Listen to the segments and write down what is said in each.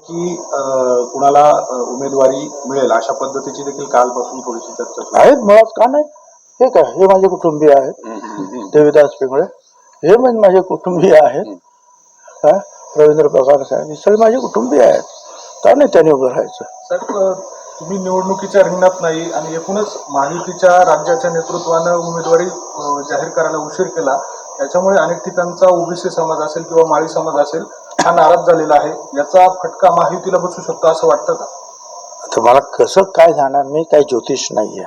की कुणाला उमेदवारी मिळेल अशा पद्धतीची देखील कालपासून थोडीशी चर्चा सुरू आहेत मुळात का नाही. हे काय हे माझे कुटुंबीय आहेत. देविदास पिंगळे हे म्हणजे माझे कुटुंबीय आहेत. काय रवींद्र पवार साहेब हे सगळे माझे कुटुंबीय आहेत. का नाही त्यांनी उभं राहायचं. साहेब तुम्ही निवडणुकीच्या रिंगणात नाही आणि एकूणच महायुतीच्या राज्याच्या नेतृत्वानं उमेदवारी जाहीर करायला उशीर केला, त्याच्यामुळे अनेक ठिकाणचा ओबीसी समाज असेल किंवा माळी समाज असेल हा नाराज झालेला आहे. याचा फटका महायुतीला बसू शकतो असं वाटतं का? आता मला कसं काय जाणार, मी काही ज्योतिष नाहीये,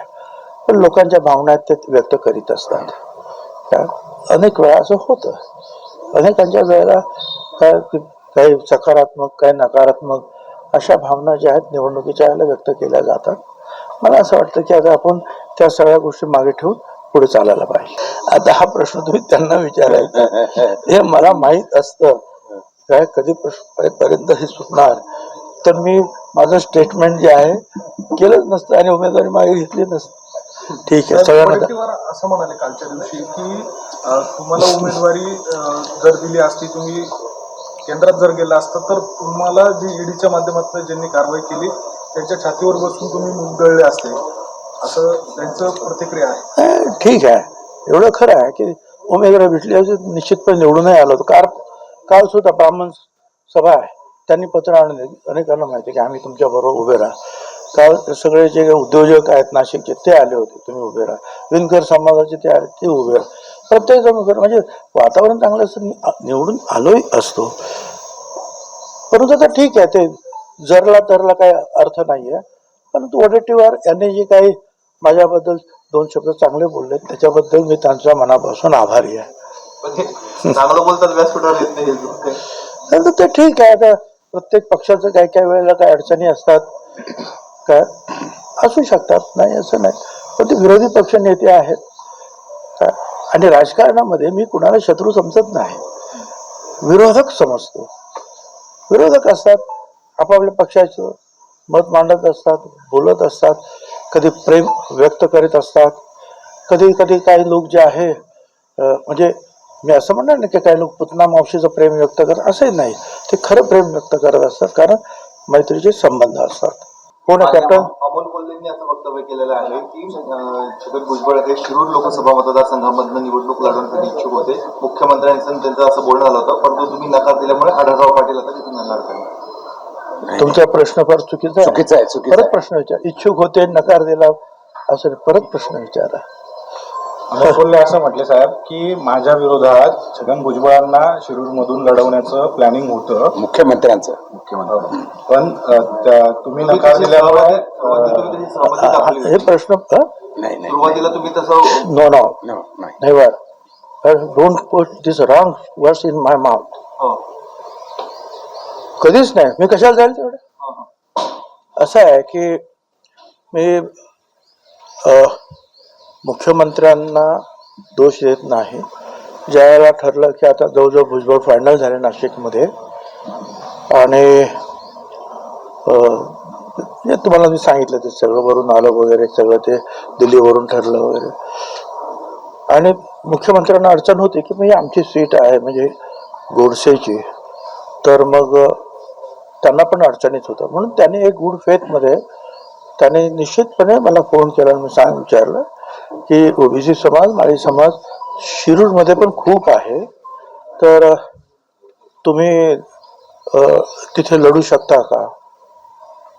पण लोकांच्या भावना ते व्यक्त करीत असतात. काय अनेक वेळा असं होतं. अनेकांच्या वेळेला काही सकारात्मक काही नकारात्मक अशा भावना ज्या आहेत निवडणुकीच्या वेळेला व्यक्त केल्या जातात. मला असं वाटतं की आता आपण त्या सगळ्या गोष्टी मागे ठेवून पुढे चालायला पाहिजे. आता हा प्रश्न तुम्ही त्यांना विचारायचा, हे मला माहीत असतं काय कधी पर्यंत हे सुटणार तर मी माझं स्टेटमेंट जे आहे केलंच नसतं आणि उमेदवारी मागे घेतली नसतं. ठीक आहे. सगळ्यांना असं म्हणाले कालच्या दिवशी की तुम्हाला उमेदवारी जर दिली असती, तुम्ही केंद्रात जर गेला असता तर तुम्हाला जी ईडीच्या माध्यमातून ज्यांनी कारवाई केली त्यांच्या छातीवर बसून तुम्ही मुंगळले असते, असं त्यांचं प्रतिक्रिया आहे. ठीक आहे. एवढं खरं आहे की उमेदवारी भेटली निश्चितपणे निवडूनही आलो होतो. काल सुद्धा ब्राह्मण सभा आहे, त्यांनी पत्र आणले. अनेकांना माहिती की आम्ही तुमच्या बरोबर उभे राहा. काल सगळे जे उद्योजक आहेत नाशिकचे ते आले होते, तुम्ही उभे राहा. विणकर समाजाचे ते आले, ते उभे राहा. प्रत्येक जण उभे, म्हणजे वातावरण चांगलं असतं. निवडून आलोही असतो. परंतु आता ठीक आहे, ते जरला तरला काही अर्थ नाहीये. परंतु वडेट्टीवार यांनी जे काही माझ्याबद्दल 2 शब्द चांगले बोलले त्याच्याबद्दल मी त्यांच्या मनापासून आभारी आहे. चांगलं बोलतात व्यासपीठावर येत नाही ते ठीक आहे. आता प्रत्येक पक्षाचं काही काही वेळेला काही अडचणी असतात, काय असू शकतात, नाही असं नाही. पण ते विरोधी पक्ष नेते आहेत काय. आणि राजकारणामध्ये मी कुणाला शत्रू समजत नाही, विरोधक समजतो. विरोधक असतात, आपापल्या पक्षाचं मत मांडत असतात, बोलत असतात, कधी प्रेम व्यक्त करीत असतात. कधी कधी काही लोक जे आहे म्हणजे मी असं म्हणणार नाही की काही लोक पुतना मावशीचं प्रेम व्यक्त करत, असंही नाही. ते खरं प्रेम व्यक्त करत असतात, कारण मैत्रीचे संबंध असतात. कोण कॅप्टन अमोल कोल्हेंनी असं वक्तव्य केलेलं आहे की छगन भुजबळ हे शिरूर लोकसभा मतदारसंघामधून निवडणूक लढवण्यासाठी इच्छुक होते. मुख्यमंत्र्यांचं त्यांचं असं बोलणं झालं होतं, परंतु तुम्ही नकार दिल्यामुळे आढळराव पाटील आता तिथून लढणार नाही. तुमचा प्रश्न फार चुकीचा आहे. परत प्रश्न विचार. इच्छुक होते, नकार दिला, असं परत प्रश्न विचारा. अमोल कोल्हे असं म्हटले साहेब की माझ्या विरोधात छगन भुजबळांना शिरूर मधून लढवण्याचं प्लॅनिंग होतं मुख्यमंत्र्यांचं. पण तुम्ही नकार दिल्यामुळे हे प्रश्न सुरुवातीला तुम्ही तसं no no no never. Don't put this wrong words in my mouth. कधीच नाही. मी कशाला जाईल तेवढं. असं आहे की मी मुख्यमंत्र्यांना दोष देत नाही. ज्यावेळेला ठरलं की आता जवळजवळ भुजबळ फायनल झाले नाशिकमध्ये, आणि तुम्हाला मी सांगितलं ते सगळं वरून आलं वगैरे, सगळं ते दिल्लीवरून ठरलं वगैरे, आणि मुख्यमंत्र्यांना अडचण होती की म्हणजे आमची सीट आहे म्हणजे गोडसेची, तर मग त्यांना पण अडचणीत होतं. म्हणून त्यांनी एक गुड फेथमध्ये त्याने निश्चितपणे मला फोन केला. मी विचारलं की ओबीसी समाज, माळी समाज शिरूरमध्ये पण खूप आहे, तर तुम्ही तिथे लढू शकता का.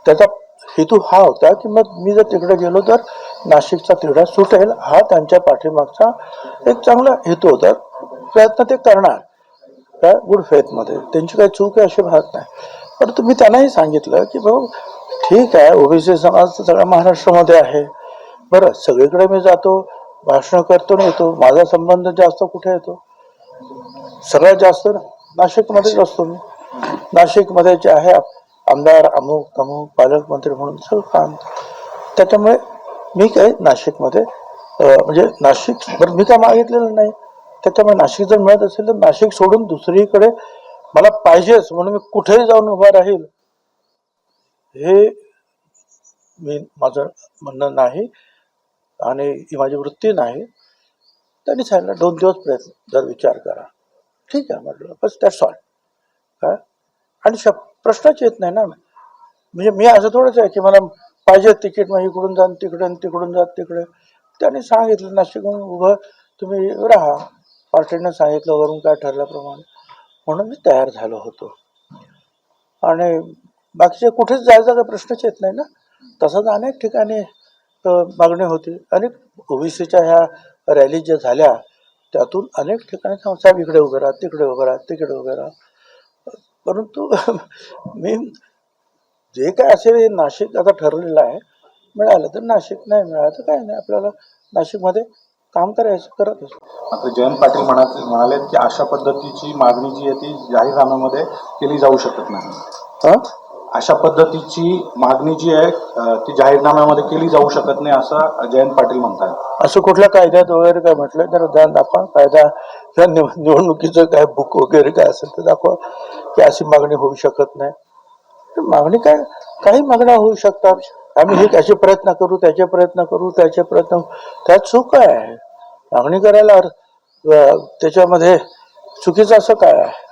त्याचा हेतू हा होता की मग मी जर तिकडे गेलो तर नाशिकचा तिढा सुटेल, हा त्यांच्या पाठीमागचा एक चांगला हेतू होता. प्रयत्न ते करणार काय गुड फेथमध्ये, त्यांची काही चूक आहे अशी भाग नाही. परंतु मी त्यांनाही सांगितलं की भाऊ ठीक आहे, ओबीसी समाज सगळ्या महाराष्ट्रामध्ये आहे, बरं सगळीकडे मी जातो, भाषण करतो ना, येतो, माझा संबंध जास्त कुठे येतो, सगळ्यात जास्त नाशिकमध्येच असतो. मी नाशिकमध्ये जे आहे आमदार अमुक तमुक पालकमंत्री म्हणून सगळं काम, त्याच्यामुळे मी काही नाशिकमध्ये म्हणजे नाशिक बरं मी काय मागितलेलं नाही. त्याच्यामुळे नाशिक जर मिळत असेल तर नाशिक सोडून दुसरीकडे मला पाहिजेच म्हणून मी कुठेही जाऊन उभा राहील, हे मी माझं म्हणणं नाही आणि ही माझी वृत्ती नाही. त्यांनी सांगितलं 2 दिवस प्रयत्न जर विचार करा. ठीक आहे म्हटलं, बस दॅट्स ऑल. काय आणि प्रश्नच येत नाही ना. म्हणजे मी असं थोडंच आहे की मला पाहिजे तिकीट, मग इकडून जा तिकडे आणि तिकडून जा तिकडे. त्यांनी सांगितलं नाशिकहून उभं तुम्ही राहा, पार्टीनं सांगितलं वरून काय ठरल्याप्रमाणे, म्हणून मी तयार झालो होतो. आणि बाकीचे कुठेच जायचा काही प्रश्नच येत नाही ना. तसंच अनेक ठिकाणी मागणी होती. अनेक ओबीसीच्या ह्या रॅली ज्या झाल्या त्यातून अनेक ठिकाणी साहेब इकडे उभे राहा, तिकडे उभे राहा, तिकडे उभे राहा. परंतु मी जे काय असेल हे नाशिक आता ठरलेलं आहे. मिळालं तर नाशिक, नाही मिळालं तर काय नाही, आपल्याला नाशिकमध्ये काम करायचं, करत असतो. मात्र जयंत पाटील म्हणाले की अशा पद्धतीची मागणी जी आहे ती जाहीरनाम्यामध्ये केली जाऊ शकत नाही. हं? अशा पद्धतीची मागणी जी आहे ती जाहीरनाम्यामध्ये केली जाऊ शकत नाही असं जयंत पाटील म्हणतात. असं कुठल्या कायद्यात वगैरे काय म्हटलं तर ध्यान दाखवा. कायदा त्या निवडणुकीचं काय बुक वगैरे काय असेल तर दाखवा की अशी मागणी होऊ शकत नाही. तर मागणी काय, काही मागण्या होऊ शकतात. आम्ही हे त्याचे प्रयत्न करू, त्याचे प्रयत्न करू, त्याचे प्रयत्न, त्यात चूक काय आहे? मागणी करायला त्याच्यामध्ये चुकीचं असं काय आहे?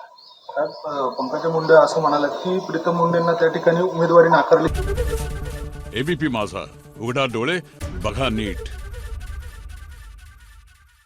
पंकजा मुंडे असं म्हणाले की प्रीतम मुंडेंना त्या ठिकाणी उमेदवारी नाकारली. एबीपी माझा, उघडा डोळे बघा नीट.